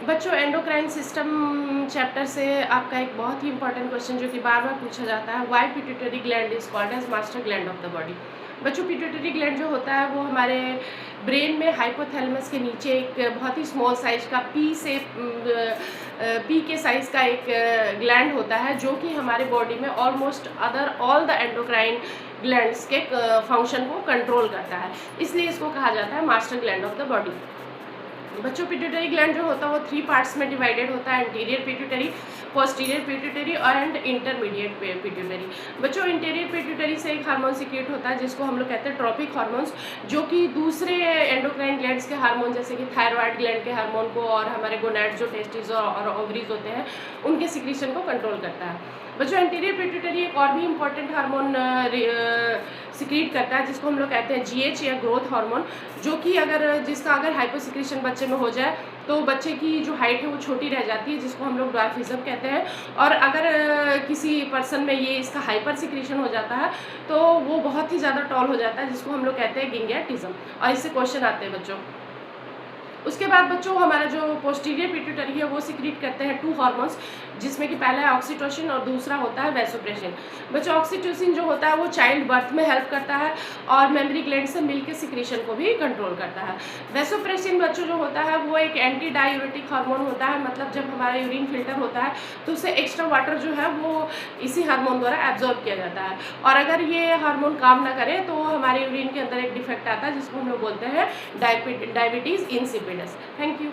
बच्चों, endocrine system chapter से आपका एक बहुत ही इंपॉर्टेंट क्वेश्चन जो कि बार बार पूछा जाता है, why pituitary gland is called as master gland of the body. बच्चों, पिट्यूटरी ग्लैंड जो होता है वो हमारे ब्रेन में हाइपोथैलेमस के नीचे एक बहुत ही स्मॉल साइज का पी के साइज का एक ग्लैंड होता है, जो कि हमारे बॉडी में almost other all the endocrine glands के फंक्शन को कंट्रोल करता है, इसलिए इसको कहा जाता है master gland of the body. बच्चों, पिट्यूटरी ग्लैंड जो होता है वो 3 पार्ट्स में डिवाइडेड होता है, interior pituitary, posterior pituitary and intermediate pituitary. बच्चों, इंटीरियर पिट्यूटरी से एक हार्मोन सीक्रेट होता है जिसको हम लोग कहते हैं ट्रॉपिक हार्मोन्स, जो कि दूसरे एंडोक्राइन ग्लैंड्स के हार्मोन जैसे कि थायराइड ग्लैंड के हार्मोन को और हमारे गोनैड्स जो टेस्टिस और ओवरीज होते हैं उनके सिक्रीशन को कंट्रोल करता है। बच्चों, एंटीरियर पिट्यूटरी एक और भी इम्पॉर्टेंट हार्मोन सिक्रीट करता है जिसको हम लोग कहते हैं जीएच या ग्रोथ हार्मोन, जो कि जिसका अगर हाइपोसिक्रीशन बच्चे में हो जाए तो बच्चे की जो हाइट है वो छोटी रह जाती है, जिसको हम लोग ड्वार्फिज्म कहते हैं। और अगर किसी पर्सन में ये इसका हाइपर सिक्रीशन हो जाता है तो वो बहुत ही ज़्यादा टॉल हो जाता है, जिसको हम लोग कहते हैं गिंगैटिज्म। और इससे क्वेश्चन आते हैं बच्चों। उसके बाद बच्चों, हमारा जो पोस्टीरियर पिट्यूटरी है वो सिक्रीट करते हैं 2 हार्मोन्स, जिसमें कि पहला है ऑक्सीटोसिन और दूसरा होता है वैसोप्रेसिन। बच्चों, ऑक्सीटोसिन जो होता है वो चाइल्ड बर्थ में हेल्प करता है और मेमोरी ग्लैंड से मिलकर सिक्रीशन को भी कंट्रोल करता है। वैसोप्रेसिन बच्चों जो होता है वो एक एंटी डायूरेटिक हार्मोन होता है, मतलब जब हमारा यूरिन फिल्टर होता है तो उससे एक्स्ट्रा वाटर जो है वो इसी हार्मोन द्वारा एब्जॉर्ब किया जाता है। और अगर ये हार्मोन काम ना करे तो हमारे यूरिन के अंदर एक डिफेक्ट आता है जिसको हम लोग बोलते हैं डायबिटीज़ इंसिपिडस। Thank you.